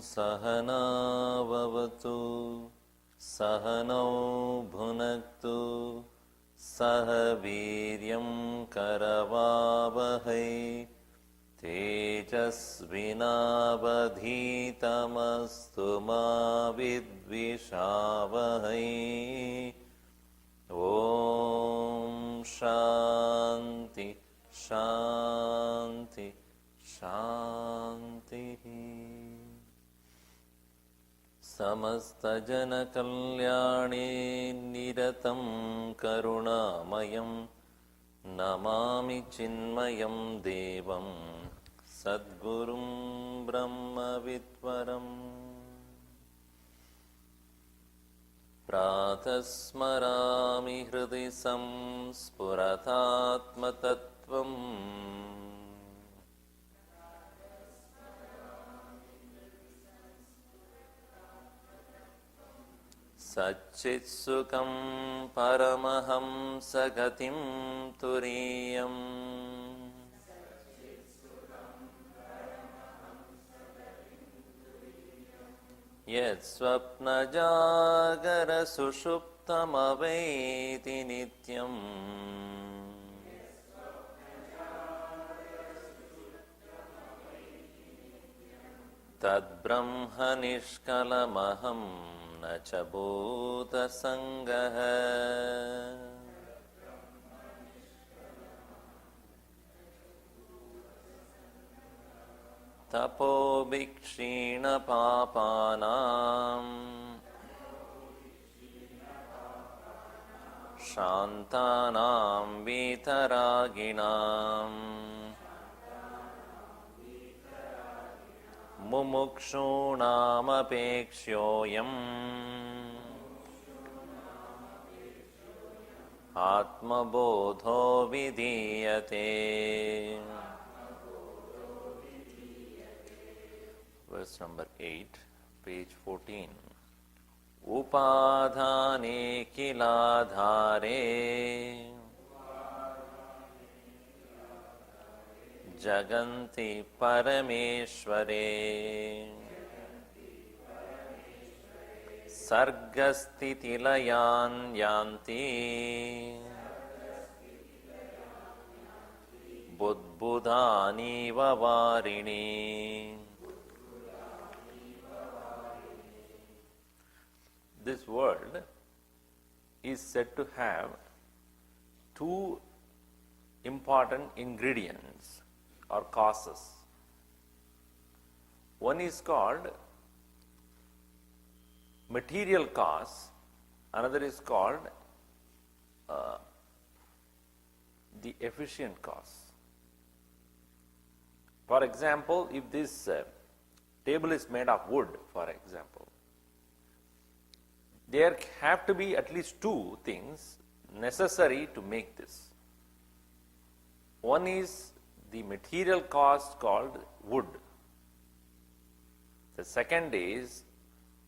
सहनाववतु सहनौ भुनक्तु सह वीर्यं करवावहै तेजस्विनावधीतमस्तु मा विद्विषावहै। ॐ शान्ति शान्ति शान्तिः। समस्तजनकल्याणे निरतं करुणामयं नमामि चिन्मयं देवं सद्गुरुं ब्रह्मविद्वरम्। प्रातः स्मरामि हृदि संस्फुरतात्मतत्त्वम् सच्चित्सुखं परमहंसगतिं तुरीयम्। यत्स्वप्नजागरसुषुप्तमवैति नित्यम् तद्ब्रह्म निष्कलमहं न च भूतसङ्गः। तपोभिक्षीणपापानां शान्तानां वीतरागिणां मुमुक्षूणामपेक्ष्योऽयम् आत्मबोधो विधीयते। Verse number 8, page 14. Upadhane kiladhare jaganti parameshware sargasthitilayan yanti budbudhani vavarini. This world is said to have two important ingredients or causes. One is called material cause, another is called the efficient cause. For example, if this table is made of wood, for example, there have to be at least two things necessary to make this. One is the material cost called wood. The second is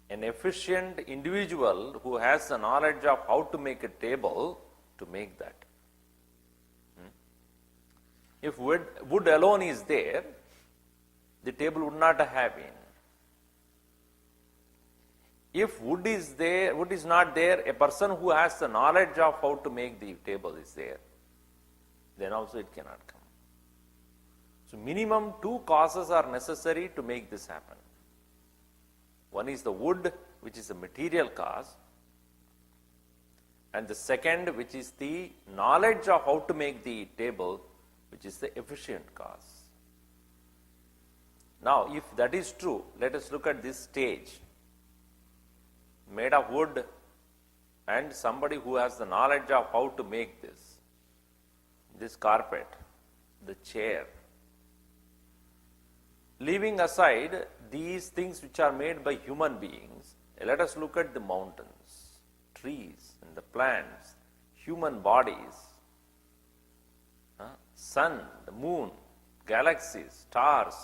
an efficient individual who has the knowledge of how to make a table to make that. If wood alone is there, the table would not have been. If wood is not there, a person who has the knowledge of how to make the table is there, then also it cannot come. So minimum two causes are necessary to make this happen. One is the wood, which is the material cause, and the second, which is the knowledge of how to make the table, which is the efficient cause. Now, if that is true, let us look at this stage made of wood and somebody who has the knowledge of how to make this carpet, the chair. Leaving aside these things which are made by human beings, let us look at the mountains, trees, and the plants, human bodies, sun, the moon, galaxies, stars.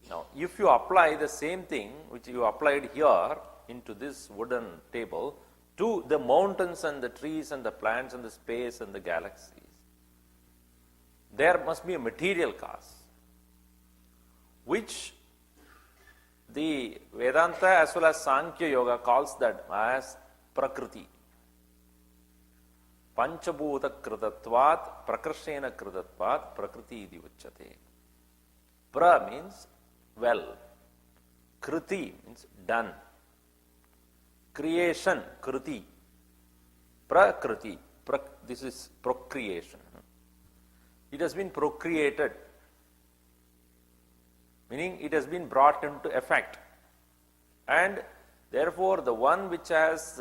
Now, if you apply the same thing which you applied here into this wooden table to the mountains and the trees and the plants and the space and the galaxies, there must be a material cause which The Vedanta as well as Sankhya Yoga calls that as Prakriti. Panchabhuta kritatvat, prakarshena kritatvat, prakriti iti uchyate. Pra means well. Kriti means done. Creation, kriti. Prakriti, this is procreation. It has been procreated, meaning it has been brought into effect. And therefore, the one which has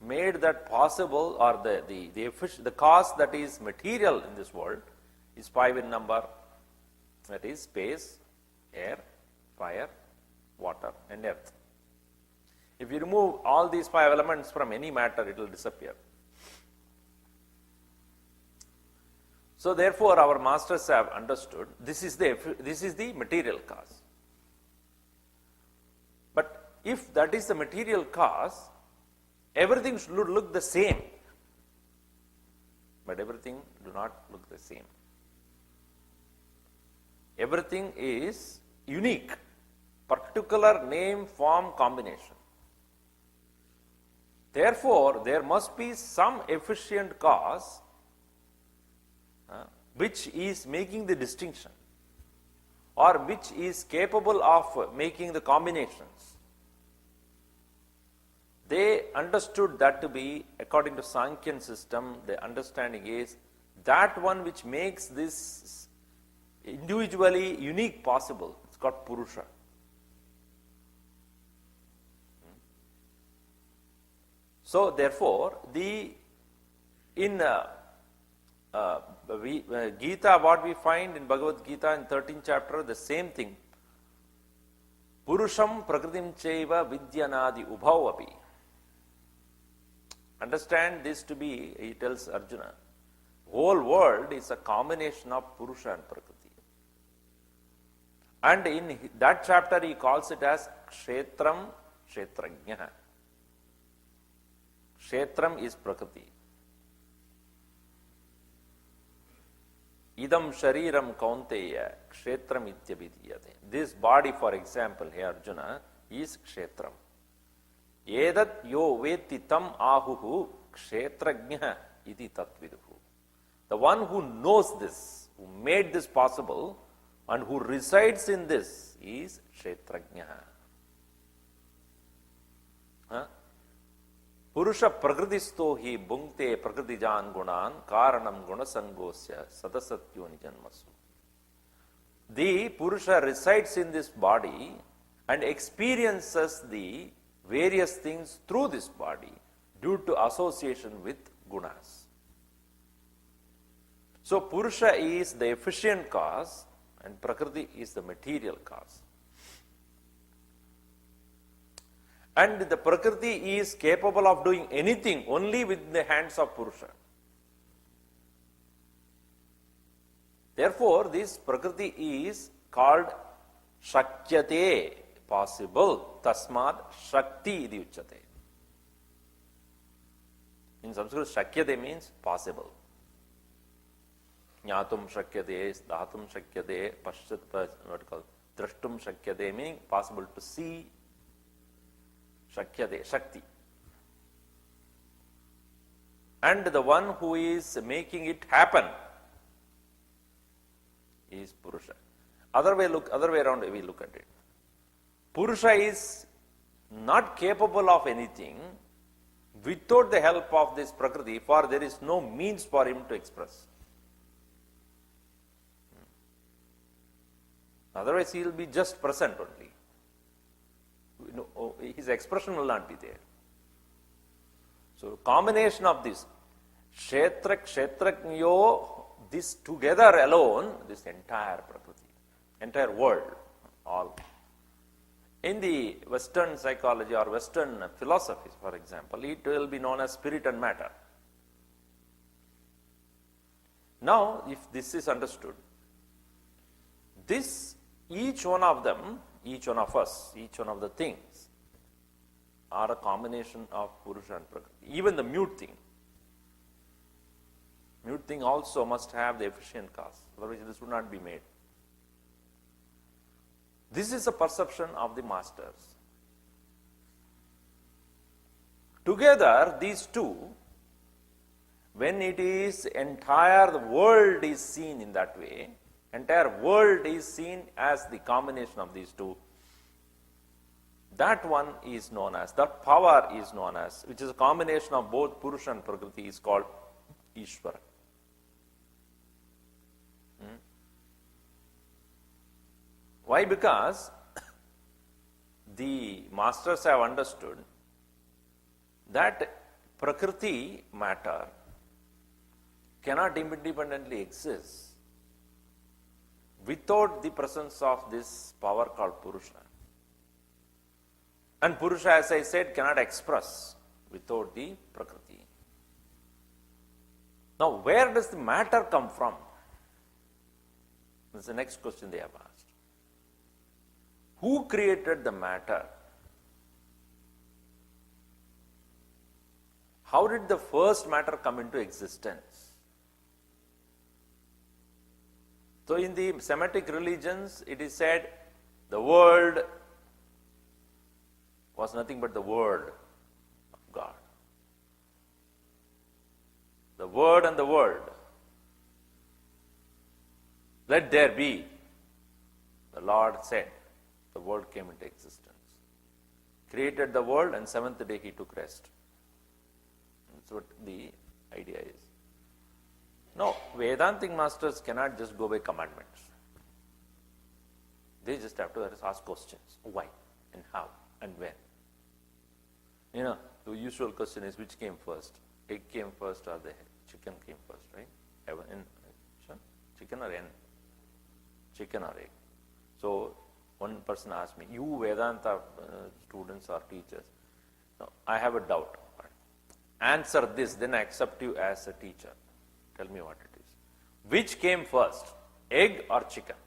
made that possible, or the cause that is material in this world, is 5 in number. That is space, air, fire, water, and earth. If you remove all these 5 elements from any matter, it will disappear. So therefore, our masters have understood this is the material cause. But if that is the material cause, everything should look the same. But everything do not look the same. Everything is unique, particular name, form, combination. Therefore, there must be some efficient cause which is making the distinction, or which is capable of making the combinations. They understood that to be, according to Sankhyan system, the understanding is that one which makes this individually unique possible. It's called Purusha. So therefore, in Gita, what we find in Bhagavad Gita in 13th chapter, the same thing. Purusham prakritim chaiva vidyanadi ubhau api. Understand this to be, he tells Arjuna, whole world is a combination of Purusha and Prakriti. And in that chapter he calls it as Kshetram Kshetrajna. Kshetram is Prakriti. Idam shariram kaunteya kshetram ityabhidiyate. This body, for example, here Arjuna, is kshetram. Edat yo veti tam ahuhu kshetrajna iti tatviduhu. The one who knows this, who made this possible, and who resides in this is kshetrajna. Purusha prakritisto hi bhunkte prakritijan gunan karanam gunasangosya sadasatyoni janmasu. The Purusha resides in this body and experiences the various things through this body due to association with gunas. So Purusha is the efficient cause and Prakriti is the material cause. And the Prakriti is capable of doing anything only with the hands of Purusha. Therefore, this Prakriti is called Shakyate, possible. Tasmad Shakti iti uchyate. In Sanskrit, Shakyate means possible. Jnatum Shakyate, Dhatum Shakyate, Drashtum Shakyate, meaning possible to see. Shakyate, Shakti. And the one who is making it happen is Purusha. Other way around we look at it. Purusha is not capable of anything without the help of this Prakriti, for there is no means for him to express. Otherwise he will be just present only. His expression will not be there. So combination of this Kshetraknyo, this together alone, this entire Prakriti, entire world, all. In the Western psychology or Western philosophies, for example, it will be known as spirit and matter. Now, if this is understood, each one of them, each one of us, each one of the things are a combination of Purusha and Prakriti. Even the mute thing. Mute thing also must have the efficient cause, otherwise this would not be made. This is a perception of the masters. Together, these two, when it is entire the world is seen in that way, entire world is seen as the combination of these two, that one is known as, that power is known as, which is a combination of both Purusha and Prakriti, is called Ishvara. Why? Because the masters have understood that Prakriti matter cannot independently exist without the presence of this power called Purusha. And Purusha, as I said, cannot express without the Prakriti. Now, where does the matter come from? That's the next question they have asked. Who created the matter? How did the first matter come into existence? So in the Semitic religions, it is said the world was nothing but the word of God. The word and the word. Let there be. The Lord said. The world came into existence. Created the world, and seventh day he took rest. That's what the idea is. No, Vedantic masters cannot just go by commandments. They just have to ask questions. Why and how and when. You know, the usual question is which came first? Egg came first or the chicken came first, right? Chicken or hen? Chicken or egg. So, one person asked me, you Vedanta students or teachers, no, I have a doubt. Answer this, then I accept you as a teacher. Tell me what it is. Which came first, egg or chicken?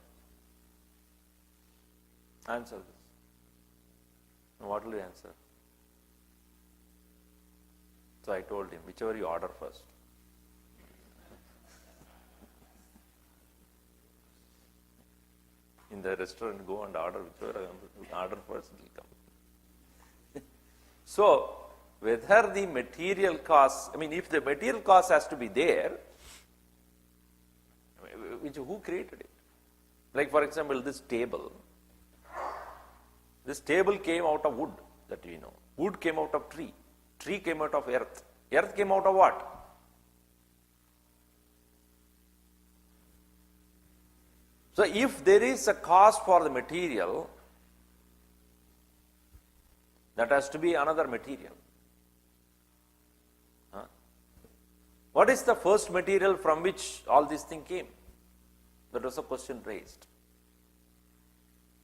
Answer this. And what will you answer? So I told him, whichever you order first. In the restaurant, go and order whichever you order first, it will come. So, whether the material cause, if the material cause has to be there, who created it? Like for example, this table. This table came out of wood, that we know. Wood came out of tree. Tree came out of earth. Earth came out of what? So if there is a cause for the material, that has to be another material. What is the first material from which all these things came? That was a question raised.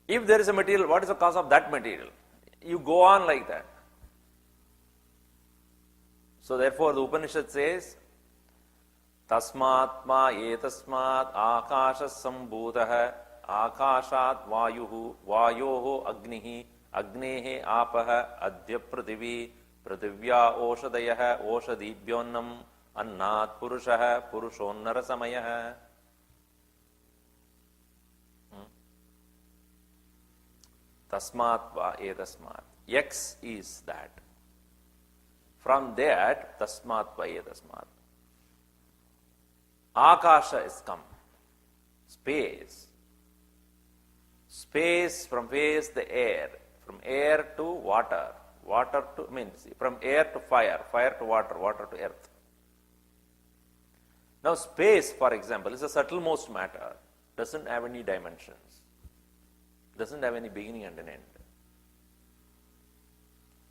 If there is a material, what is the cause of that material? You go on like that. So therefore the Upanishad says, Tasmatma etasmat akashas sambhutah akashat vayuhu vayoho agnihi agnehe apaha adya prathivi prathivya oshadayah oshadibhyonnam annat purushah purushonnara samayah. Tasmat va etasmat. X is that. From that, tasmat va etasmat. Akasha is come. Space. Space, from space the air. From air to water. Water to, from air to fire. Fire to water. Water to earth. Now space, for example, is a subtlemost matter. Doesn't have any dimensions. Doesn't have any beginning and an end.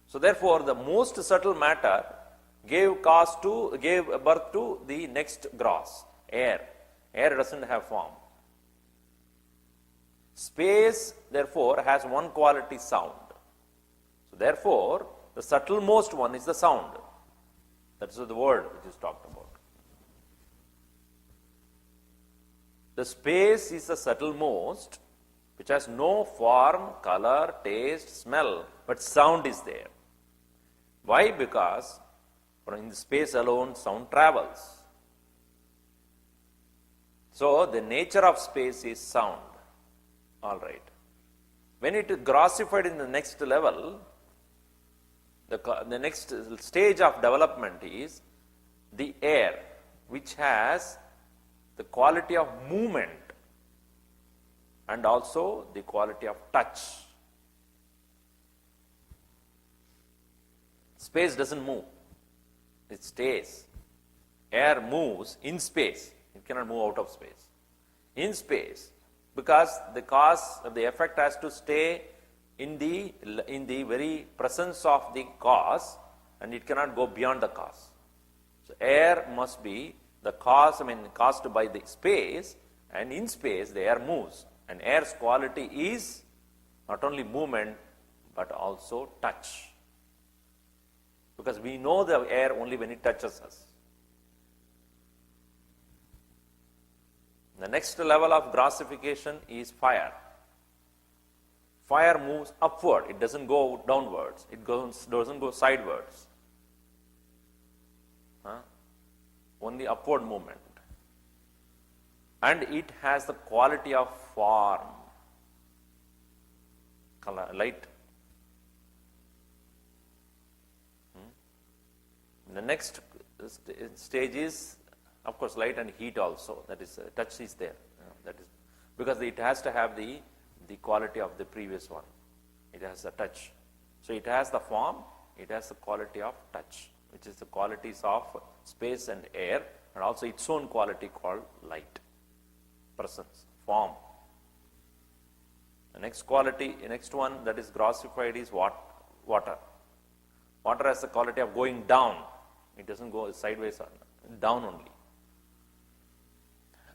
So therefore, the most subtle matter gave birth to the next gross, air. Air doesn't have form. Space, therefore, has one quality, sound. So therefore, the subtlemost one is the sound. That's the word which is talked about. The space is the subtlemost, which has no form, color, taste, smell, but sound is there. Why? Because in the space alone, sound travels. So the nature of space is sound. All right. When it is grossified in the next level, the next stage of development is the air, which has the quality of movement and also the quality of touch. Space doesn't move, it stays. Air moves in space, it cannot move out of space. In space, because the cause, the effect has to stay in the very presence of the cause, and it cannot go beyond the cause. So air must be the cause, caused by the space, and in space the air moves. And air's quality is not only movement but also touch. Because we know the air only when it touches us. The next level of grossification is fire. Fire moves upward, it doesn't go downwards, it doesn't go sidewards. Only upward movement. And it has the quality of form, color, light. The next stage is, of course, light and heat also. That is, touch is there. That is because it has to have the quality of the previous one. It has the touch. So it has the form, it has the quality of touch, which is the qualities of space and air, and also its own quality called light, presence, form. The next quality, the next one that is grossified is water. Water has the quality of going down. It doesn't go sideways, down only.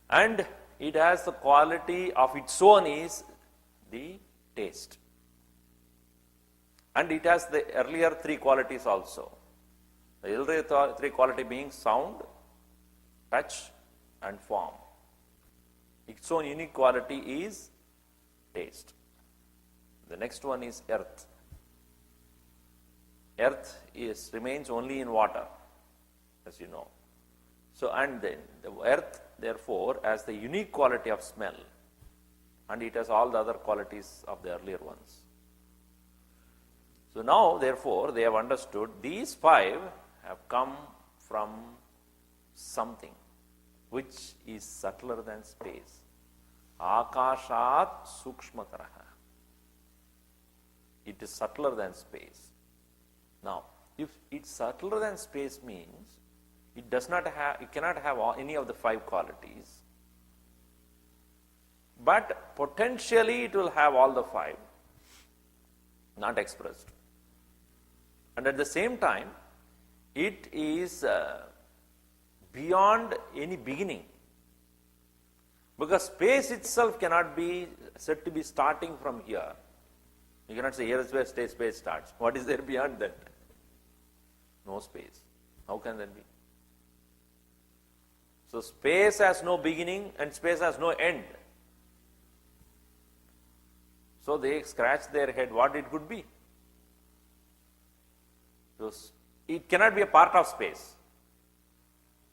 And it has the quality of its own is the taste. And it has the earlier three qualities also. The earlier three quality being sound, touch, and form. Its own unique quality is taste. The next one is earth. Earth remains only in water, as you know. So, and then the earth, therefore, has the unique quality of smell, and it has all the other qualities of the earlier ones. So now, therefore, they have understood these five have come from something which is subtler than space. Akashat sukshmataraha. It is subtler than space. Now, if it's subtler than space means it cannot have any of the five qualities, but potentially it will have all the five, not expressed. And at the same time, it is beyond any beginning. Because space itself cannot be said to be starting from here. You cannot say here is where space starts. What is there beyond that? No space. How can that be? So space has no beginning and space has no end. So they scratch their head what it could be. So it cannot be a part of space.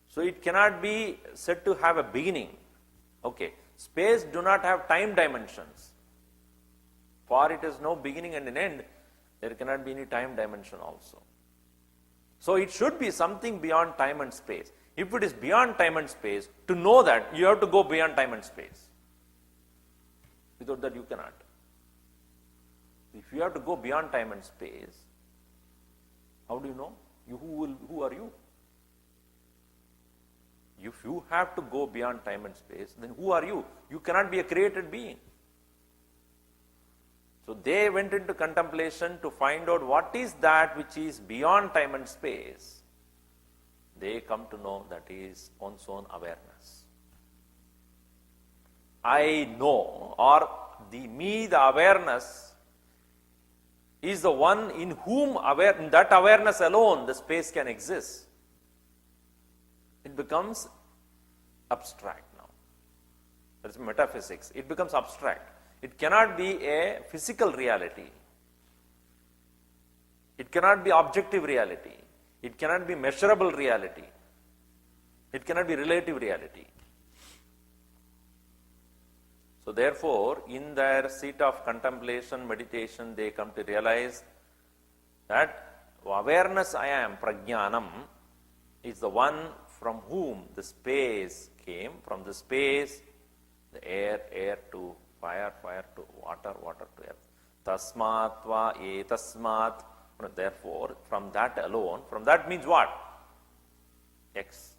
So it cannot be said to have a beginning. Okay, space do not have time dimensions. For it has no beginning and an end, there cannot be any time dimension also. So it should be something beyond time and space. If it is beyond time and space, to know that, you have to go beyond time and space. Without that, you cannot. If you have to go beyond time and space, how do you know? Who are you? If you have to go beyond time and space, then who are you? You cannot be a created being. So they went into contemplation to find out what is that which is beyond time and space. They come to know that is one's own awareness. I know, or the awareness is the one in whom in that awareness alone the space can exist. It becomes abstract now. That's metaphysics. It becomes abstract. It cannot be a physical reality. It cannot be objective reality. It cannot be measurable reality. It cannot be relative reality. So therefore, in their seat of contemplation, meditation, they come to realize that awareness I am, prajnanam, is the one from whom the space came, from the space, the air to fire, fire to water, water to earth. Tasmat va etasmat. Therefore, from that alone, from that means what? X.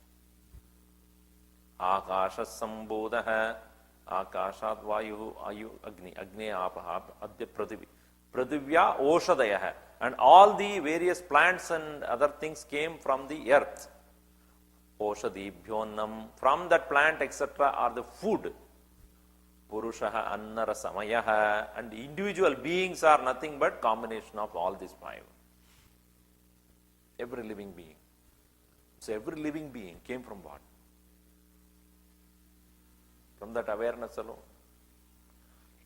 Akasha sambodha, akashat vayu, ayu, agni, agni apaha, adya pradhivi. Pradhivya oshadaya. And all the various plants and other things came from the earth. Oshadi, bhyonnam, from that plant, etc., are the food. Purushaha, annara, samayaha, and individual beings are nothing but combination of all these five. Every living being. So every living being came from what? From that awareness alone.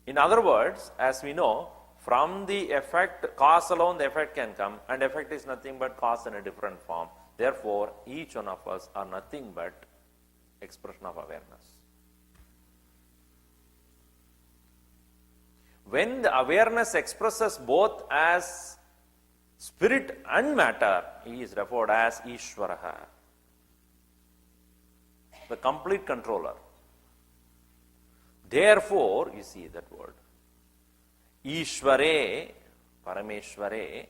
In other words, as we know, from the effect, cause alone the effect can come, and effect is nothing but cause in a different form. Therefore, each one of us are nothing but expression of awareness. When the awareness expresses both as spirit and matter, he is referred as Ishvaraha, the complete controller. Therefore, you see that word, Ishvare, Parameshvare,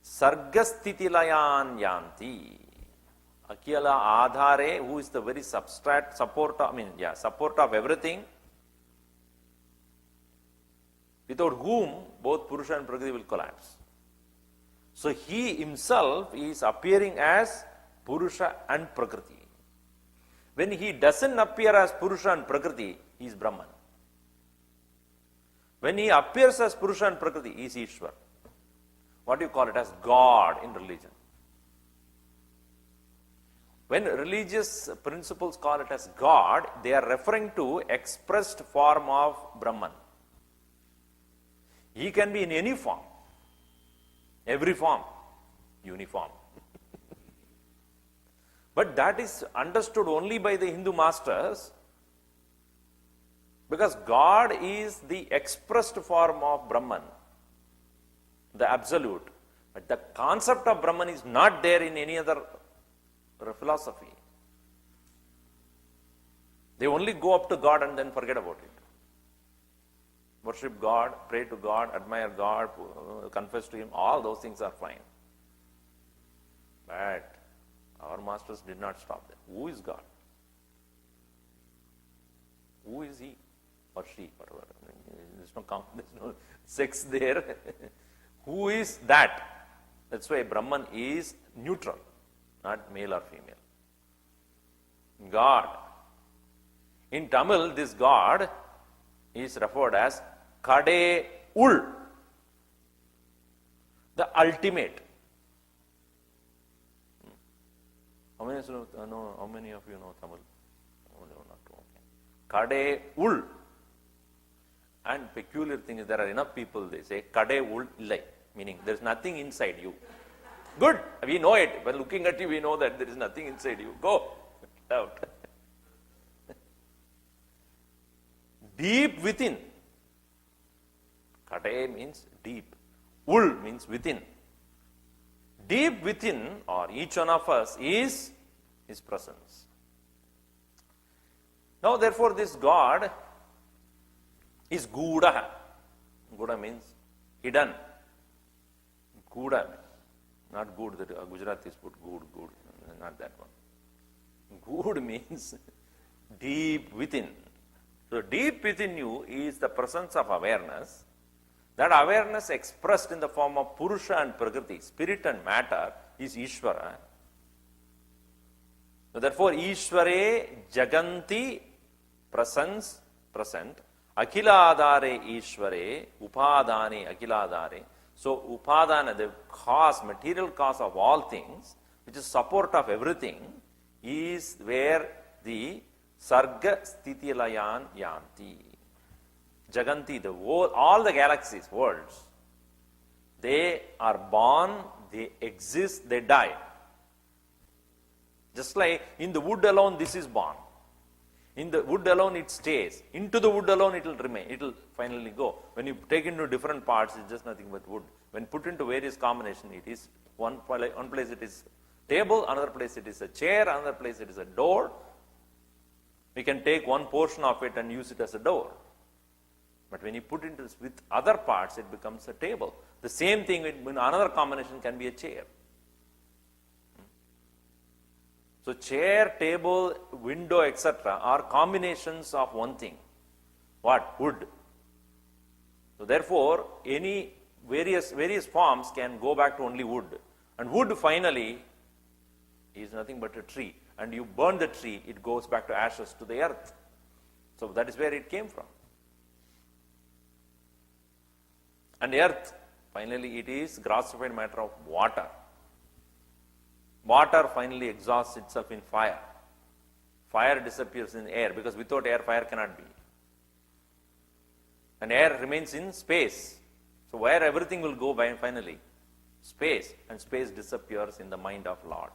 Sargastitilayan Yanti. Akila Adhare, who is the very substrat, support of everything, without whom both Purusha and Prakriti will collapse. So he himself is appearing as Purusha and Prakriti. When he doesn't appear as Purusha and Prakriti, he is Brahman. When he appears as Purusha and Prakriti, he is Ishwar. What do you call it? As God in religion. When religious principles call it as God, they are referring to expressed form of Brahman. He can be in any form, every form, uniform. But that is understood only by the Hindu masters, because God is the expressed form of Brahman, the absolute. But the concept of Brahman is not there in any other philosophy. They only go up to God and then forget about it. Worship God, pray to God, admire God, confess to Him, all those things are fine. But our masters did not stop there. Who is God? Who is he or she? Whatever. There's no sex there. Who is that? That's why Brahman is neutral, not male or female. God. In Tamil, this God is referred as Kade Ul, the ultimate. How many of you know Tamil? Kade Ul. And peculiar thing is, there are enough people, they say, Kade Ul Illai, meaning there is nothing inside you. Good, we know it. When looking at you, we know that there is nothing inside you. Go out. Deep within. Kade means deep. Ul means within. Deep within, or each one of us, is His presence. Now, therefore, this God is Guda. Guda means hidden. Guda, not good, that Gujaratis put good, not that one. Good means deep within. So, deep within you is the presence of awareness. That awareness expressed in the form of Purusha and Prakriti, spirit and matter, is Ishvara. So therefore, Ishvare Jaganti, presence, present, Akhiladare Ishvare, Upadane Akhiladare. So Upadana, the cause, material cause of all things, which is support of everything, is where the Sarga Sthitilayan Yanti. Jaganti, the world, all the galaxies, worlds, they are born, they exist, they die. Just like in the wood alone, this is born. In the wood alone it stays. Into the wood alone it will remain. It will finally go. When you take into different parts, it's just nothing but wood. When put into various combination, it is one place it is table, another place it is a chair, another place it is a door. We can take one portion of it and use it as a door. But when you put it with other parts, it becomes a table. The same thing in another combination can be a chair. So chair, table, window, etc. are combinations of one thing. What? Wood. So therefore, any various forms can go back to only wood. And wood finally is nothing but a tree. And you burn the tree, it goes back to ashes to the earth. So that is where it came from. And earth, finally it is grossified matter of water. Water finally exhausts itself in fire. Fire disappears in air, because without air, fire cannot be. And air remains in space. So where everything will go by finally? Space. And space disappears in the mind of Lord.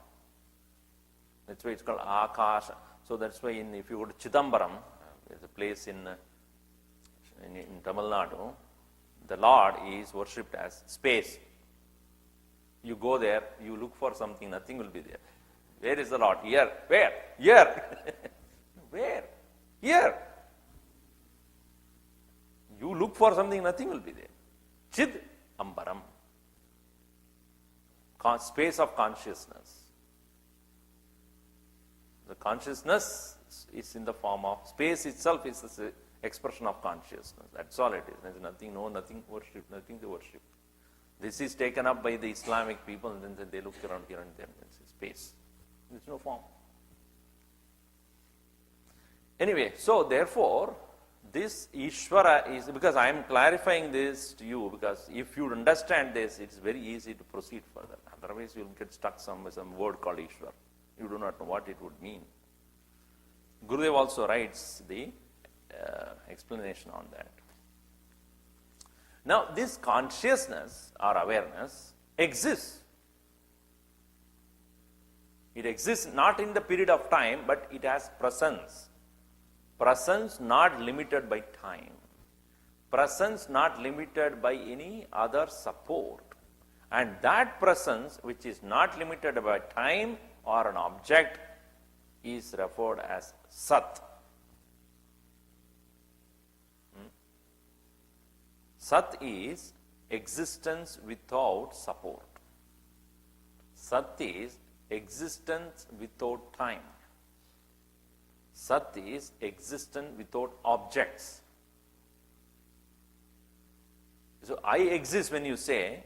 That's why it's called Akasha. So that's why if you go to Chidambaram, there's a place in Tamil Nadu, the Lord is worshipped as space. You go there, you look for something, nothing will be there. Where is the Lord? Here. Where? Here. Where? Here. You look for something, nothing will be there. Chid Ambaram. Space of consciousness. The consciousness is in the form of, space itself is the expression of consciousness. That's all it is. There's nothing, nothing worship, nothing to worship. This is taken up by the Islamic people, and then they look around here and there and say space. There's no form. Anyway, so therefore, this Ishvara is, because I am clarifying this to you, because if you understand this, it's very easy to proceed further. Otherwise, you'll get stuck some word called Ishvara. You do not know what it would mean. Gurudev also writes the explanation on that. Now, this consciousness or awareness exists. It exists not in the period of time, but it has presence. Presence not limited by time. Presence not limited by any other support. And that presence, which is not limited by time or an object, is referred as Sat. Sat is existence without support. Sat is existence without time. Sat is existence without objects. So I exist when you say,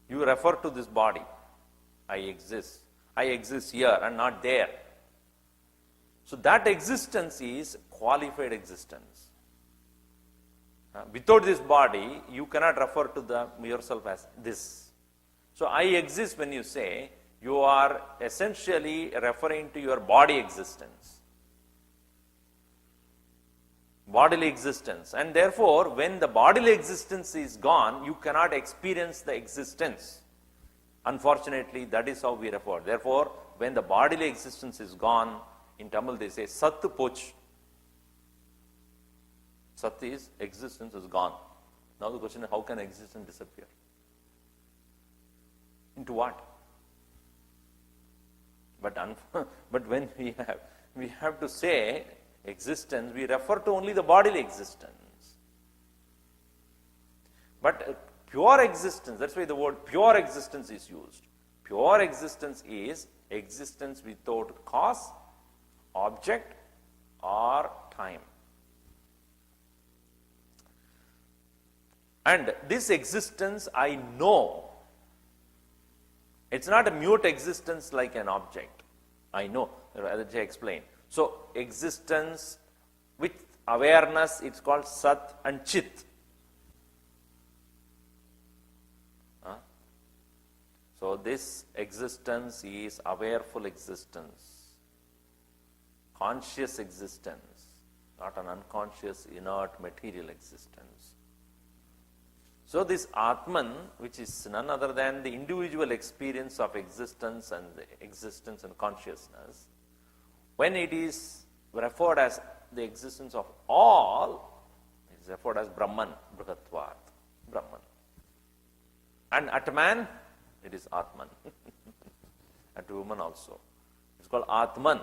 you refer to this body. I exist. I exist here and not there. So that existence is qualified existence. Without this body, you cannot refer to yourself as this. So I exist when you say, you are essentially referring to your body existence. Bodily existence. And therefore, when the bodily existence is gone, you cannot experience the existence. Unfortunately, that is how we refer. Therefore, when the bodily existence is gone, in Tamil they say, Sat Poch. Sat is, existence is gone. Now the question is, how can existence disappear? Into what? But when we have to say existence, we refer to only the bodily existence. But pure existence, that's why the word pure existence is used. Pure existence is existence without cause, object, or time. And this existence I know. It's not a mute existence like an object. I know. As I explained. So existence with awareness, it's called Sat and Chit. So this existence is awareful existence, conscious existence, not an unconscious, inert, material existence. So this Atman, which is none other than the individual experience of existence and consciousness, when it is referred as the existence of all is referred as Brahman, Brihatvat, Brahman. And Atman, it is Atman. And to woman also. It's called Atman.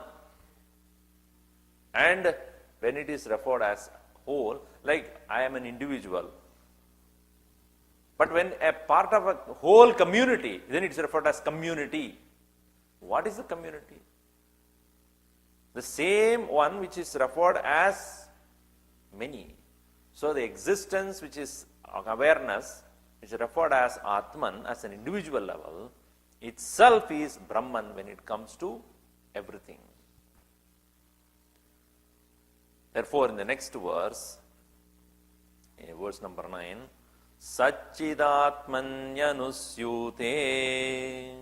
And when it is referred as whole, like I am an individual. But when a part of a whole community, then it's referred as community. What is the community? The same one which is referred as many. So the existence which is awareness, which is referred as Atman, as an individual level, itself is Brahman when it comes to everything. Therefore, in the next verse, in verse number 9, Satchidatmanyanusyute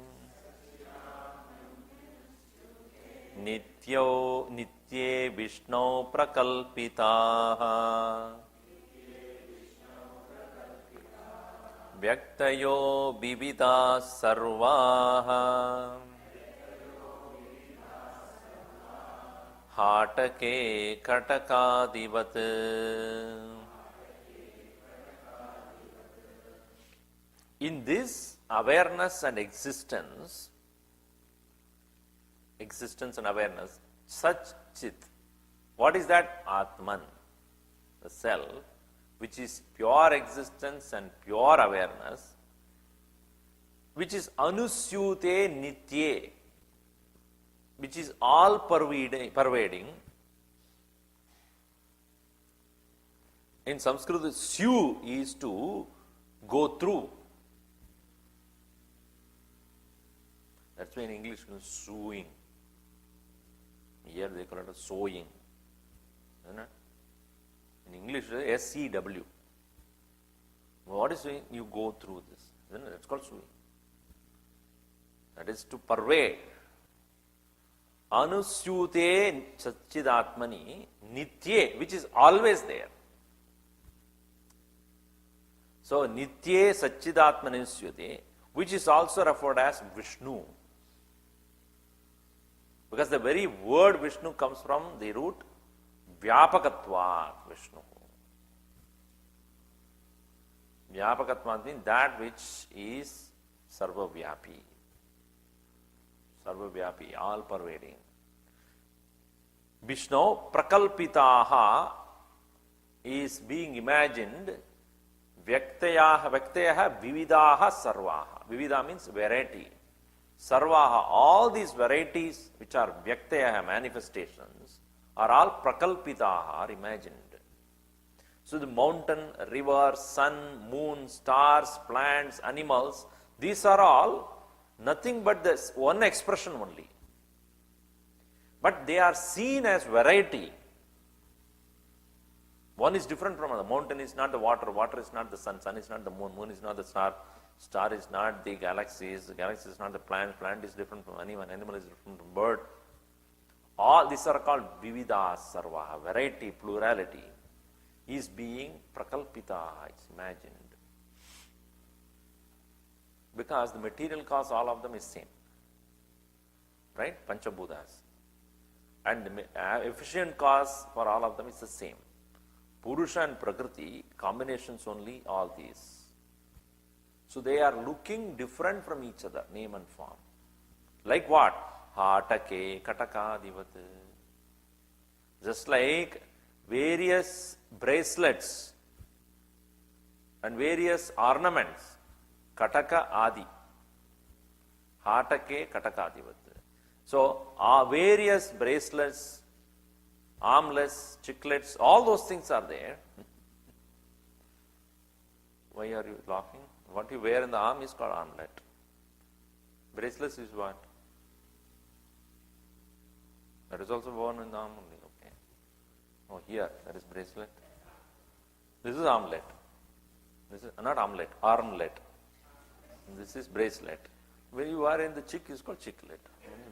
Nityo Nitye Vishnu Prakalpitaha Vyaktayo Bivida Sarvaha Hatake Katakadivat. In this awareness and existence and awareness, such chit. What is that? Atman, the self, which is pure existence and pure awareness, which is anusyute nitye, which is all pervading. In Sanskrit, syu is to go through. That's why in English it's sewing. Here they call it a sewing. Isn't it? In English, S-E-W. What is sewing? You go through this. Isn't it? That's called sewing. That is to pervade. Anusyute Satchidatmani Nitye, which is always there. So Nitye Satchidatmani Anusyute, which is also referred as Vishnu. Because the very word Vishnu comes from the root Vyapakatvat Vishnu. Vyapakatvat means that which is Sarvavyapi. Sarvavyapi, all pervading. Vishnu Prakalpitaha is being imagined. Vyaktayaha Vividaha Sarvaha. Vivida means variety. Sarvaha, all these varieties which are Vyaktayaha manifestations are all Prakalpitaha, are imagined. So the mountain, river, sun, moon, stars, plants, animals, these are all nothing but this one expression only. But they are seen as variety. One is different from another. Mountain is not the water, water is not the sun, sun is not the moon, moon is not the star, star is not the galaxies, the galaxy is not the plant, plant is different from animal, animal is different from bird. All these are called Vivida Sarvaha, variety, plurality is being Prakalpita, it's imagined. Because the material cause, all of them is same. Right? Panchabhutas. And the efficient cause for all of them is the same. Purusha and Prakriti, combinations only, all these. So they are looking different from each other, name and form. Like what? Hatake, Kataka, Divat. Just like various bracelets and various ornaments, Kataka Adi. Hatake, Kataka, Divat. So, various bracelets, armlets, chiclets, all those things are there. Why are you laughing? What you wear in the arm is called armlet. Bracelets is what? That is also worn in the arm only, okay. Oh, here, that is bracelet. This is armlet. This is not armlet, armlet. This is bracelet. When you are in the chick, it's called chicklet.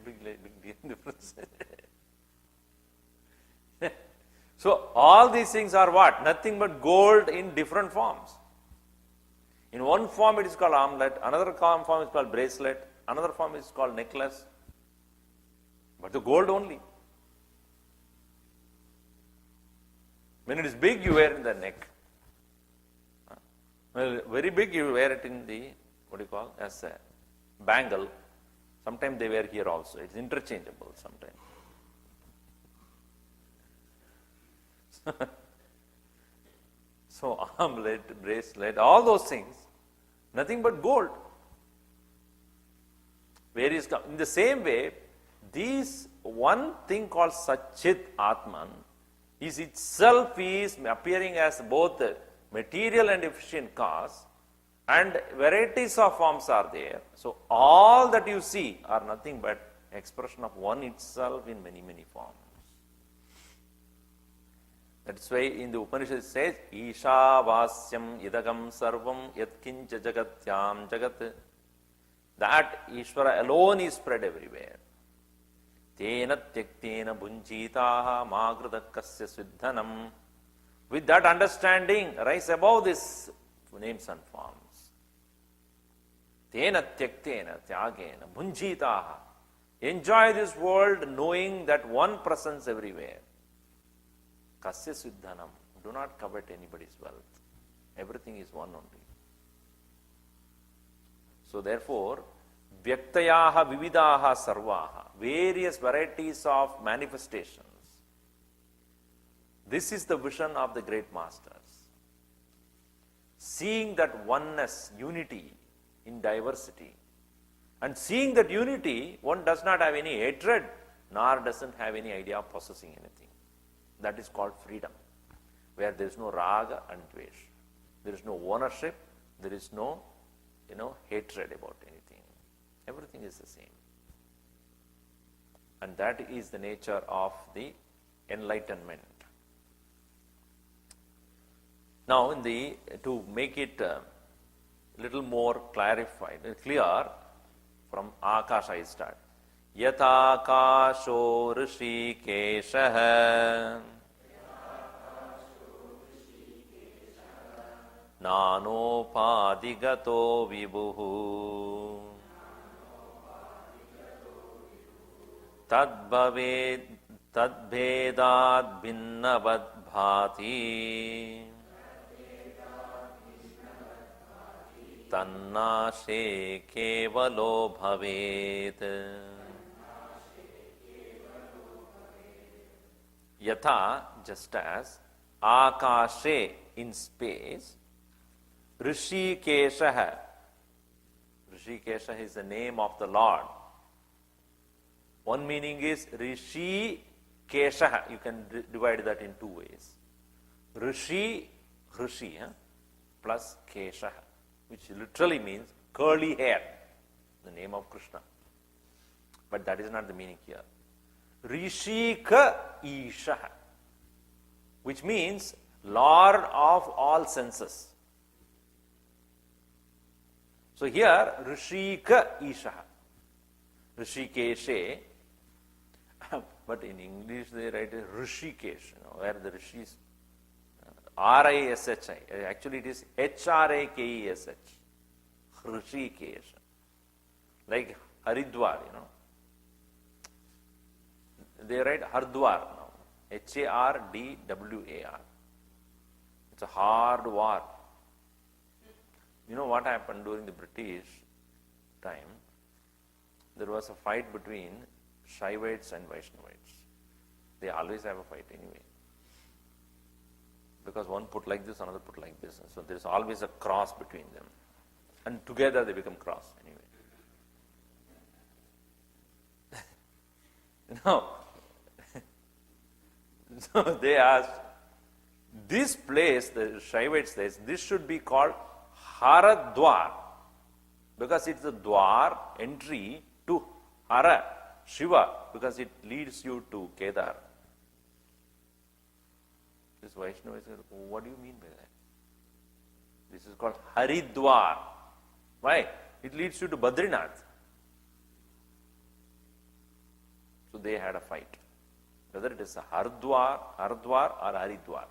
Big difference. So all these things are what? Nothing but gold in different forms. In one form it is called armlet, another form is called bracelet, another form is called necklace. But the gold only. When it is big, you wear it in the neck. Well, very big, you wear it in the, what do you call, as a bangle. Sometimes they wear here also. It's interchangeable sometimes. So armlet, bracelet, all those things, nothing but gold. In the same way, these one thing called Satchit Atman is itself is appearing as both material and efficient cause, and varieties of forms are there. So all that you see are nothing but expression of one itself in many, many forms. That's why in the Upanishad it says, Isha Vasyam Idagam Sarvam Yatkincha Jagatyam Jagat. That Ishvara alone is spread everywhere. Tena Tyaktena Bunjitaha Magradakasya Siddhanam. With that understanding, rise above these names and forms. Tena Tyaktena Tyagena Bunjitaha. Enjoy this world knowing that one presence everywhere. Kasya Siddhanam. Do not covet anybody's wealth. Everything is one only. So therefore, Vyaktayaha Vividaha Sarvaha, various varieties of manifestations. This is the vision of the great masters. Seeing that oneness, unity in diversity. And seeing that unity, one does not have any hatred, nor doesn't have any idea of possessing anything. That is called freedom, where there is no raga and dvesh. There is no ownership, there is no hatred about anything. Everything is the same. And that is the nature of the enlightenment. Now, to make it a little more clarified, clear, from Akasha I start. Yatakasho Rishikeshaha Nanopadigato Vibhuhu Tadbhaved Tadbhedat Bhinnavad Bhati Tannashe Kevalo Bhavet. Yatha, just as, Akashe, in space, Rishikeshaha. Rishikesha is the name of the Lord. One meaning is Rishi Keshaha. You can divide that in two ways. Rishi plus Keshaha, which literally means curly hair, the name of Krishna. But that is not the meaning here. Rishika Ishaha, which means Lord of all senses. So here, Rishika Ishaha, Rishikeshe, but in English they write Rishikesh, where the Rishis, R-I-S-H-I, actually it is H-R-A-K-E-S-H, Rishikesh, like Haridwar, They write Hardwar now, H-A-R-D-W-A-R. It's a hard war. You know what happened during the British time? There was a fight between Shaivites and Vaishnavites. They always have a fight anyway. Because one put like this, another put like this. So there is always a cross between them. And together they become cross anyway. So they asked, this place, the Shaivite says, this should be called Haradwar, because it's the Dwar, entry to Hara, Shiva, because it leads you to Kedar. This Vaishnava said, what do you mean by that? This is called Haridwar. Why? It leads you to Badrinath. So they had a fight. Whether it is a Hardwar or Haridwar.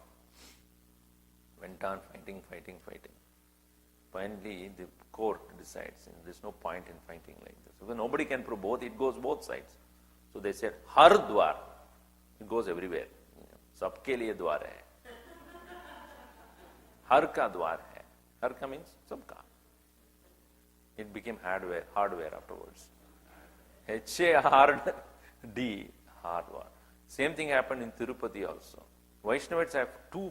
Went on fighting. Finally, the court decides there's no point in fighting like this. Because nobody can prove both, it goes both sides. So they said, Hardwar. It goes everywhere. Sabke liye dwar hai. हर का द्वार है. हर का means सबका. It became hardware afterwards. H-A-R-D, hardware. Same thing happened in Tirupati also. Vaishnavas have two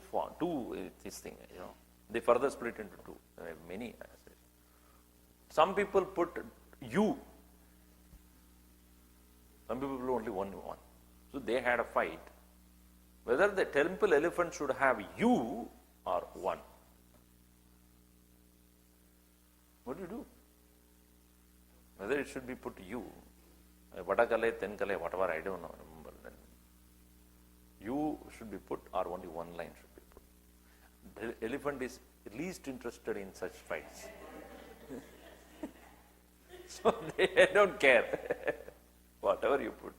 this thing, They further split into two. There are many. Some people put U. Some people put only one. So they had a fight. Whether the temple elephant should have U or one. What do you do? Whether it should be put U, Vadakale, Tenkale, whatever, I don't know, remember. Then U should be put or only one line should be put. The elephant is least interested in such fights. So they don't care. Whatever you put.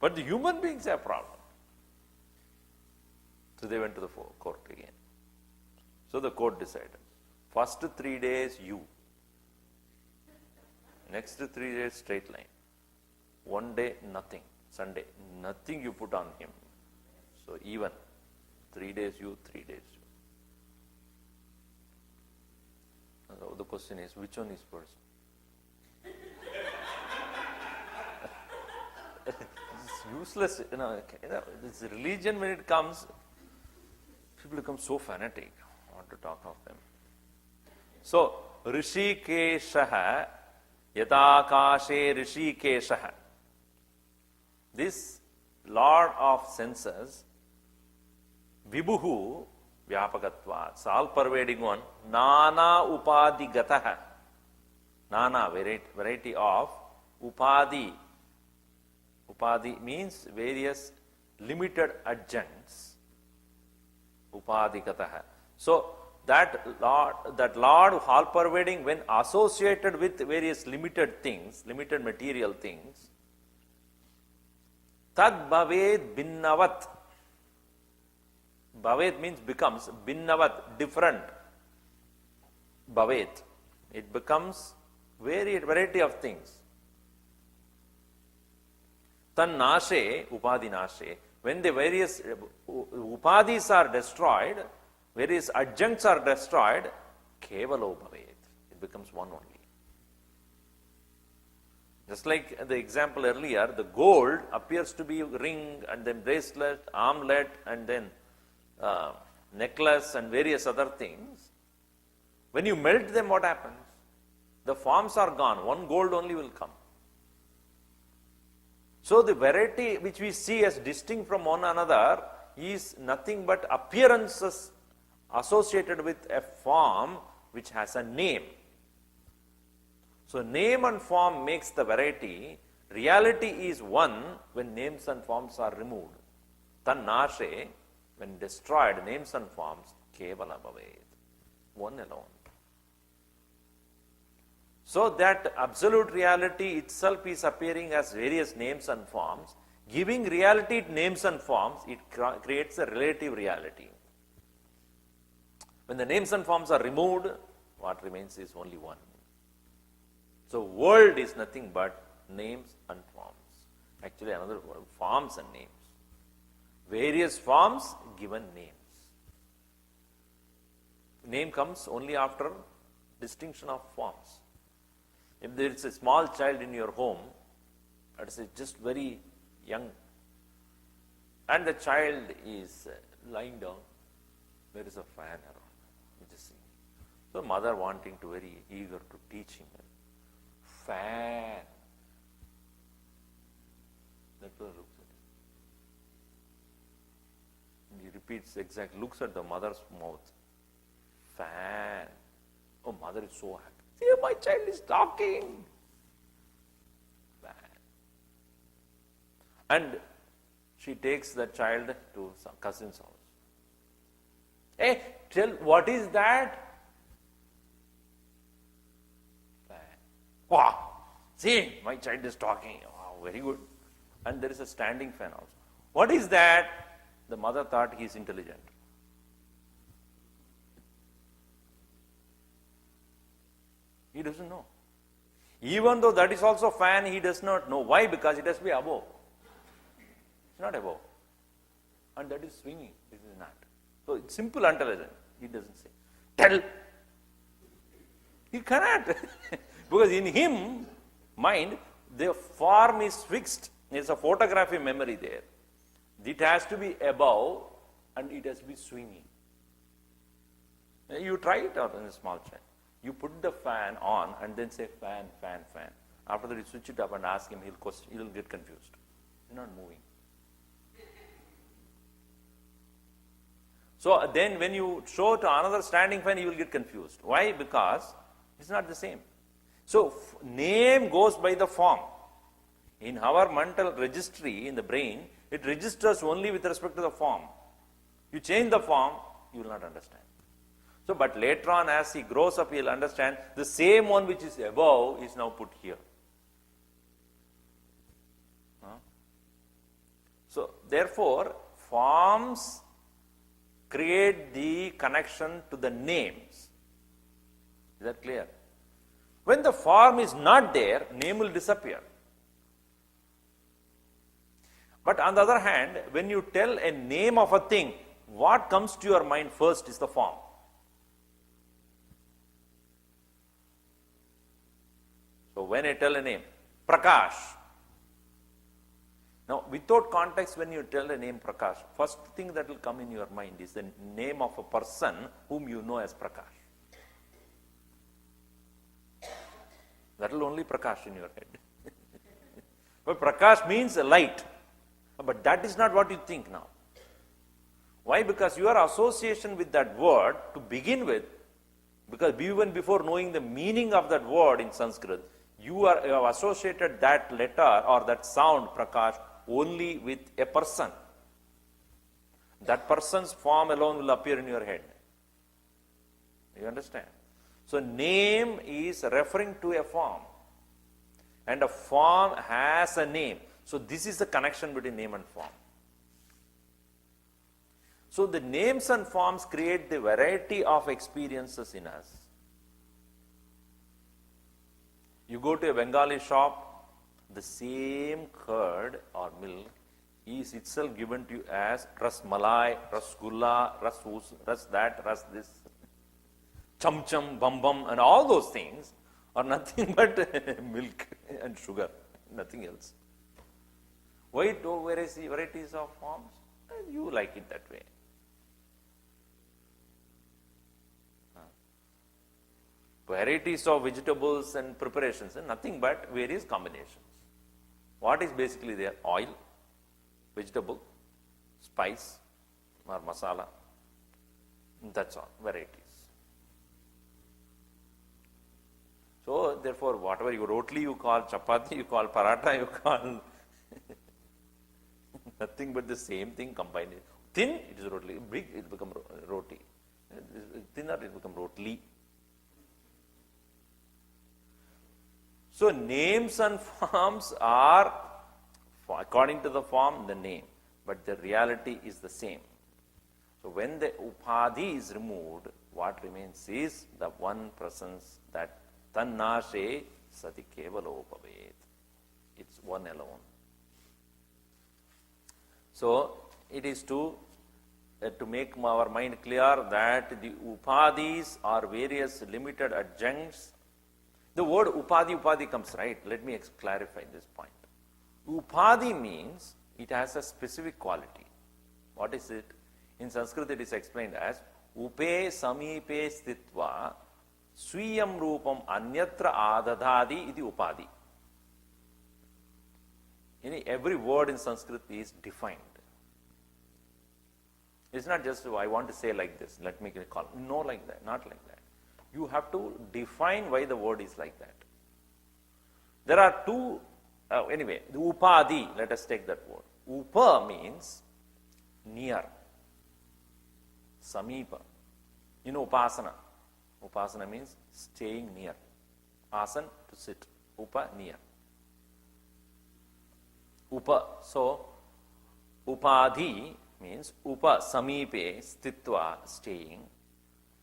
But the human beings have problem. So they went to the court again. So the court decided. First 3 days, U. Next 3 days, straight line. One day, nothing. Sunday, nothing you put on him. So even. 3 days U, 3 days U. So the question is, which one is worse? It's useless. This religion, when it comes, people become so fanatic. I want to talk of them. So, Rishikeshaha, Yadakashe Rishikeshaha. This Lord of senses, Vibhuhu, Vyapakatva, it's all pervading one, Nana Upadigataha. Nana, variety of, Upadi. Upadi means various limited adjuncts. Upadigataha. So, that Lord all pervading, when associated with various limited things, limited material things, tad bhaved binnavat. Bhaved means becomes, binnavat, different. Bhaved. It becomes variety of things. Tan nashe, upadi nashe. When the various upadis are destroyed, various adjuncts are destroyed, kevalo bhavet. It becomes one only. Just like the example earlier, the gold appears to be ring and then bracelet, armlet and then necklace and various other things. When you melt them, what happens? The forms are gone. One gold only will come. So the variety which we see as distinct from one another is nothing but appearances associated with a form which has a name. So name and form makes the variety. Reality is one when names and forms are removed. Tan nashe, when destroyed, names and forms, kevala bhavet. One alone. So that absolute reality itself is appearing as various names and forms. Giving reality names and forms, it creates a relative reality. When the names and forms are removed, what remains is only one. So world is nothing but names and forms. Actually another word, forms and names. Various forms given names. Name comes only after distinction of forms. If there is a small child in your home, that is just very young, and the child is lying down, there is a fan around. You just see. So mother wanting to, very eager to teach him. Fan. That fellow looks at him. He repeats exactly, looks at the mother's mouth. Fan. Oh, mother is so happy. See, my child is talking. Fan. And she takes the child to some cousin's house. Hey, tell, what is that? Fan. Wow. See, my child is talking. Wow, very good. And there is a standing fan also. What is that? The mother thought he is intelligent. He doesn't know. Even though that is also fan, he does not know. Why? Because it has to be above. It's not above. And that is swinging. This is not. So it's simple intelligence. He doesn't say. Tell. He cannot. Because in him, mind, the form is fixed. There's a photography memory there. It has to be above and it has to be swinging. You try it out in a small child. You put the fan on and then say fan, fan, fan. After that you switch it up and ask him, he'll get confused. You're not moving. So then when you show to another standing fan, he will get confused. Why? Because it's not the same. So name goes by the form. In our mental registry in the brain, it registers only with respect to the form. You change the form, you will not understand. So, but later on as he grows up, he will understand the same one which is above is now put here. So, therefore, forms create the connection to the names. Is that clear? When the form is not there, name will disappear. But on the other hand, when you tell a name of a thing, what comes to your mind first is the form. So when I tell a name, Prakash. Now, without context, when you tell a name Prakash, first thing that will come in your mind is the name of a person whom you know as Prakash. That will only Prakash in your head. But Prakash means a light. But that is not what you think now. Why? Because your association with that word to begin with, because even before knowing the meaning of that word in Sanskrit, you have associated that letter or that sound, Prakash, only with a person. That person's form alone will appear in your head. You understand? So name is referring to a form. And a form has a name. So this is the connection between name and form. So the names and forms create the variety of experiences in us. You go to a Bengali shop, the same curd or milk is itself given to you as ras malai, rasgulla, ras that, ras this, chum chum, bum bum, and all those things are nothing but milk and sugar, nothing else. Why do varieties of forms? You like it that way. Varieties of vegetables and preparations and nothing but various combinations. What is basically there? Oil, vegetable, spice or masala. That's all, varieties. So therefore, whatever you rotli you call chapati, you call paratha, you call nothing but the same thing combined. Thin, it is rotli. Big, it becomes roti. Thinner, it becomes rotli. So names and forms are, according to the form, the name. But the reality is the same. So when the upadhi is removed, what remains is the one presence, that tannashe sati kevalopaved. It's one alone. So it is to make our mind clear that the upadhis are various limited adjuncts. The word upadhi comes, right? Let me clarify this point. Upadhi means it has a specific quality. What is it? In Sanskrit it is explained as upe samipe stitva swiyam rupam anyatra adadhadi iti upadhi. Every word in Sanskrit is defined. It's not just, I want to say like this, let me call. No, like that, not like that. You have to define why the word is like that. There are two, anyway, the upadhi, let us take that word. Upa means near. Samipa. Upasana. Upasana means staying near. Asan, to sit. Upa, near. Upa. So, upadhi means upa samipe stitva, staying.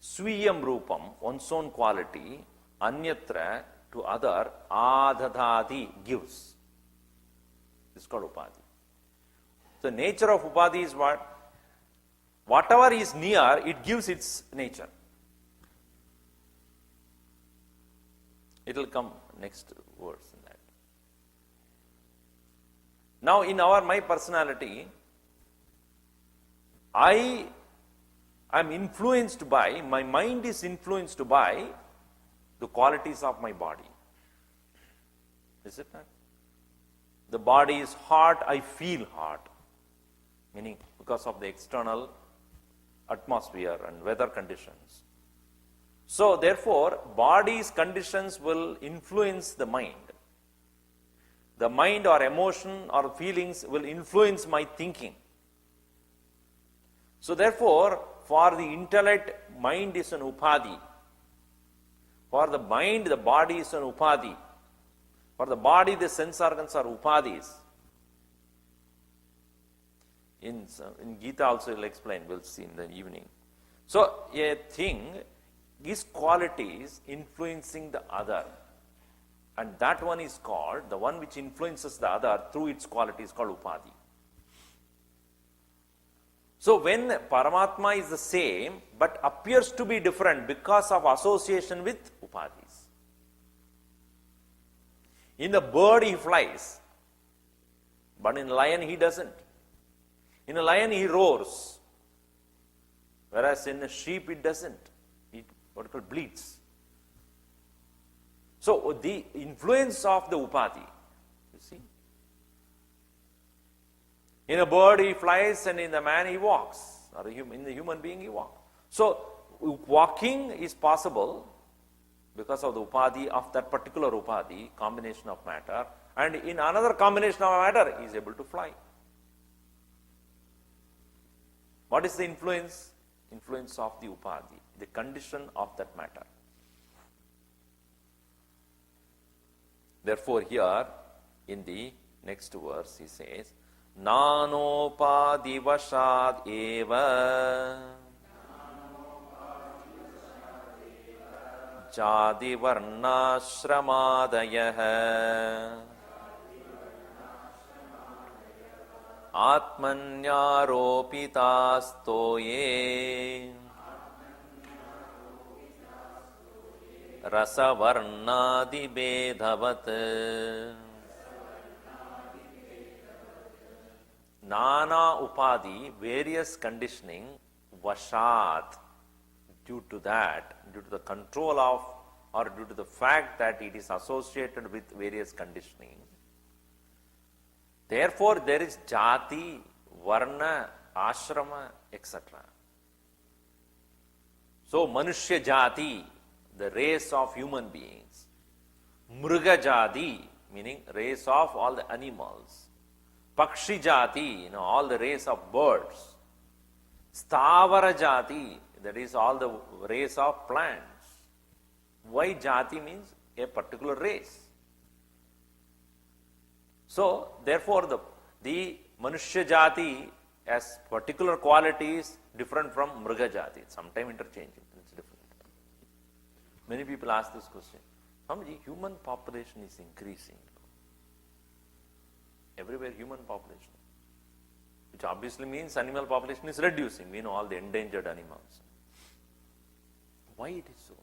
Swiyam rupam, one's own quality. Anyatra, to other. Adhadhadi, gives. This is called upadhi. So nature of upadhi is what? whatever is near, it gives its nature. It will come next words in that. Now in my personality, I am influenced by, my mind is influenced by the qualities of my body. Is it not? The body is hot, I feel hot. Meaning because of the external atmosphere and weather conditions. So therefore, body's conditions will influence the mind. The mind or emotion or feelings will influence my thinking. So therefore, for the intellect, mind is an upadhi. For the mind, the body is an upadhi. For the body, the sense organs are upadhis. In Gita also will explain, we'll see in the evening. So a thing is qualities influencing the other. And that one is called, the one which influences the other through its quality is called upadhi. So when Paramatma is the same but appears to be different because of association with upadhis. In the bird he flies, but in lion he doesn't. In a lion he roars, whereas in a sheep it doesn't. It bleats. So the influence of the upadhi, you see. In a bird he flies and in the man he walks, or in the human being he walks. So walking is possible because of the upadhi of that particular upadhi, combination of matter, and in another combination of matter he is able to fly. What is the influence? Influence of the upadhi, the condition of that matter. Therefore here in the next verse he says, Nanopadi vashad eva jadi varna shramadayah Atmanyaropitas-toye Rasavarnadi-bedhavat Nana upadhi, various conditioning, vashat, due to the control of, or due to the fact that it is associated with various conditioning. Therefore, there is jati, varna, ashrama, etc. So, manushya jati, the race of human beings. Mruga jati, meaning race of all the animals. Pakshi jati, all the race of birds. Stavara jati, that is all the race of plants. Why jati means a particular race. So, therefore, the manushya jati has particular qualities different from mruga jati. Sometimes interchanging, it's different. Many people ask this question. Swamiji, human population is increasing. Everywhere human population. Which obviously means animal population is reducing. We know all the endangered animals. Why it is so?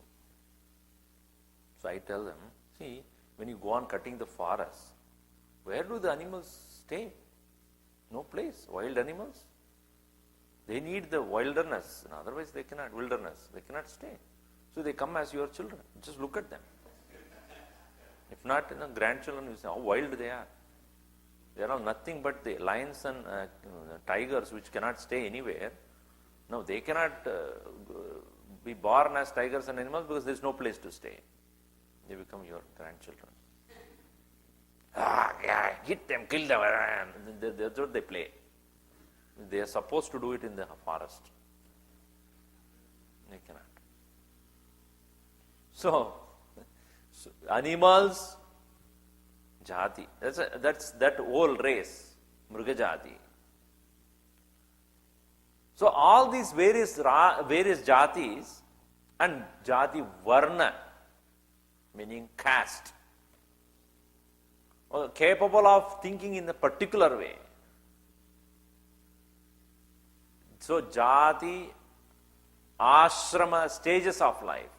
So I tell them, see, when you go on cutting the forest, where do the animals stay? No place. Wild animals. They need the wilderness. Otherwise they cannot, wilderness. They cannot stay. So they come as your children. Just look at them. If not, grandchildren, you say how wild they are. They are all nothing but the lions and tigers which cannot stay anywhere. No, they cannot be born as tigers and animals because there is no place to stay. They become your grandchildren. Yeah, hit them, kill them. That's what they play. They are supposed to do it in the forest. They cannot. So animals, jati. That's that whole race, mruga jati. So all these various jatis and jati varna, meaning caste, capable of thinking in a particular way. So jati, ashrama, stages of life,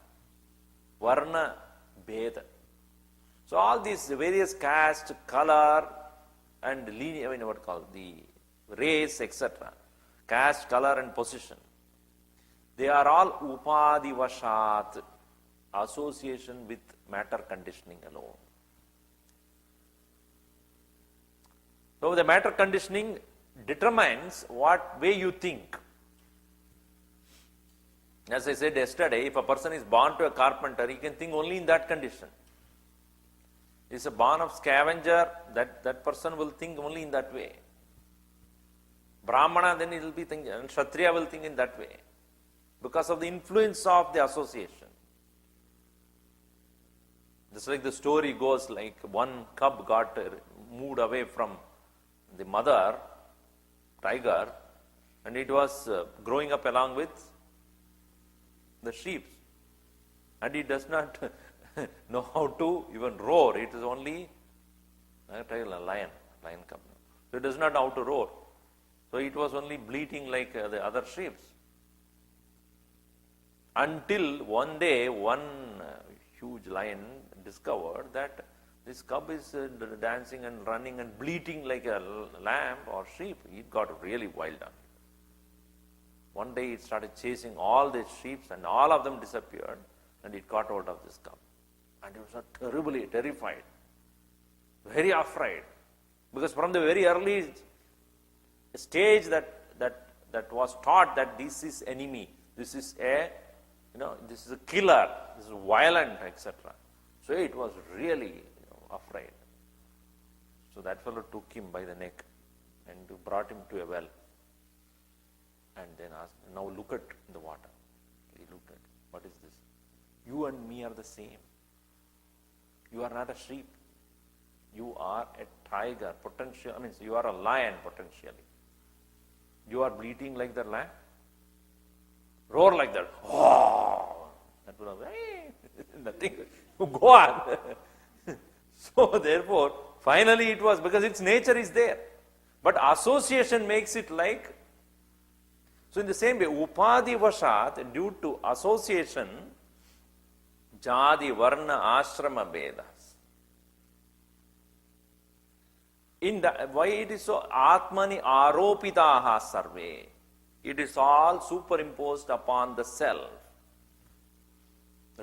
varna, bheda. So all these various caste, color, and lineage, what called the race, etc. Caste, color, and position. They are all upadivashat, association with matter conditioning alone. So the matter conditioning determines what way you think. As I said yesterday, if a person is born to a carpenter, he can think only in that condition. If he is born of scavenger, that person will think only in that way. Brahmana, then he will be thinking, and Kshatriya will think in that way. Because of the influence of the association. Just like the story goes, like one cub got moved away from the mother tiger, and it was growing up along with the sheep. And it does not know how to even roar. It is only a lion cub. So it does not know how to roar. So it was only bleating like the other sheep. Until one day, one huge lion discovered that this cub is dancing and running and bleating like a lamb or sheep. It got really wild on it. One day it started chasing all the sheep and all of them disappeared, and it caught hold of this cub. And it was terribly terrified, very afraid. Because from the very early stage that was taught that this is enemy, this is this is a killer, this is violent, etc. So it was really afraid. So that fellow took him by the neck and brought him to a well. And then asked, now look at the water. He looked at, what is this? You and me are the same. You are not a sheep. You are a tiger, potential. I mean, you are a lion potentially. You are bleating like the lamb. Roar like that. Oh! That would have, hey, nothing. Go on. So therefore, finally it was, because its nature is there. But association makes it like, so in the same way, upadi vashat, due to association, jadi, varna, ashrama, vedas. Why it is so? Atmani aropitaha sarve. It is all superimposed upon the self.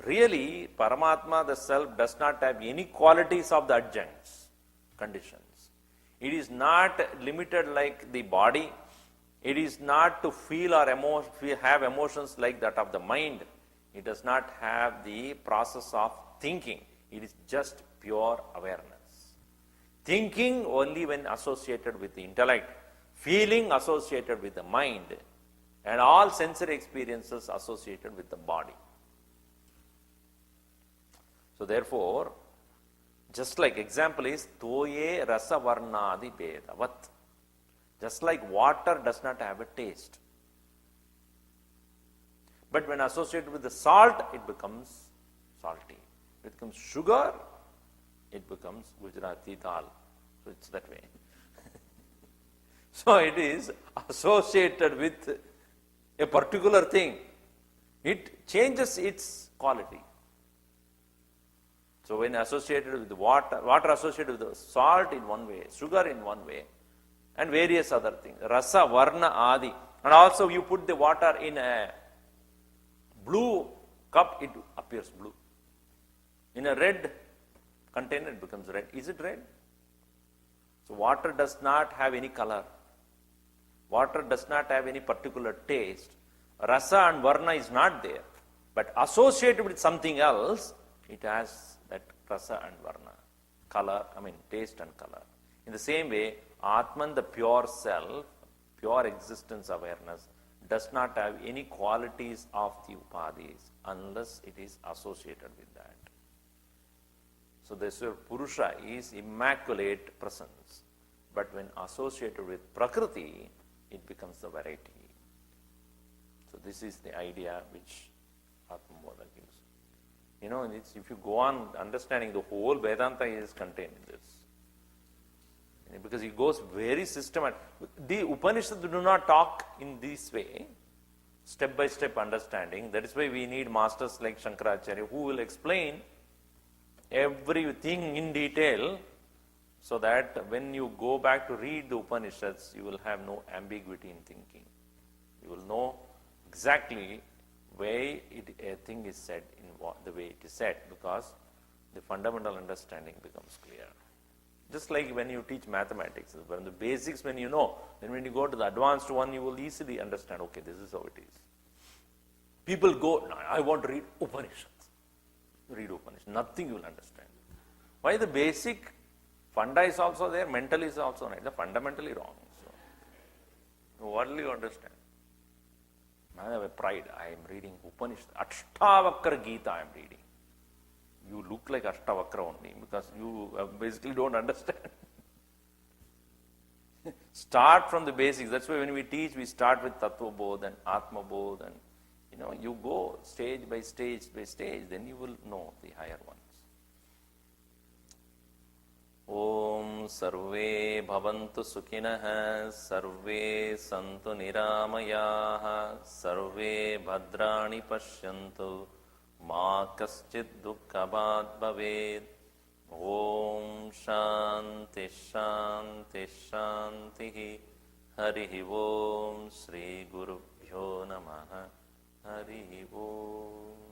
Really, Paramatma, the self, does not have any qualities of the adjuncts, conditions. It is not limited like the body. It is not to feel or have emotions like that of the mind. It does not have the process of thinking. It is just pure awareness. Thinking only when associated with the intellect, feeling associated with the mind, and all sensory experiences associated with the body. So therefore, just like example is toye rasa varnadi bedavat. Just like water does not have a taste. But when associated with the salt, it becomes salty. It becomes sugar, it becomes Gujarati dal. So it's that way. So it is associated with a particular thing. It changes its quality. So when associated with the water associated with the salt in one way, sugar in one way, and various other things. Rasa, varna, adi. And also you put the water in a blue cup, it appears blue. In a red container, it becomes red. Is it red? So water does not have any color. Water does not have any particular taste. Rasa and varna is not there. But associated with something else, it has that rasa and varna. Color, taste and color. In the same way, Atman, the pure self, pure existence awareness, does not have any qualities of the upadhis unless it is associated with that. So this Purusha is immaculate presence. But when associated with Prakriti, it becomes the variety. So this is the idea which Atma Bodha gives. If you go on understanding, the whole Vedanta is contained in this. Because it goes very systematic. The Upanishads do not talk in this way, step by step understanding. That is why we need masters like Shankaracharya who will explain everything in detail, so that when you go back to read the Upanishads, you will have no ambiguity in thinking. You will know exactly why a thing is said in the way it is said, because the fundamental understanding becomes clear. Just like when you teach mathematics, when the basics when you know, then when you go to the advanced one, you will easily understand, okay, this is how it is. People go, no, I want to read Upanishads. Read Upanishads. Nothing you will understand. Why? The basic funda is also there, mental is also there. It's fundamentally wrong. So, what will you understand? I have a pride. I am reading Upanishad. Ashtavakra Gita I am reading. You look like Ashtavakra only because you basically don't understand. Start from the basics. That's why when we teach, we start with Tattva Bodha and Atma Bodha, and you go stage by stage by stage, then you will know the higher ones. Om Sarve Bhavantu Sukhinah Sarve Santu Niramayaha Sarve Bhadrani Pashyantu Ma Kaschid Dukkhabad Bhaved. Om Shanti Shanti Shanti Harihi Om Sri Gurubhyo Namaha Harihi Om.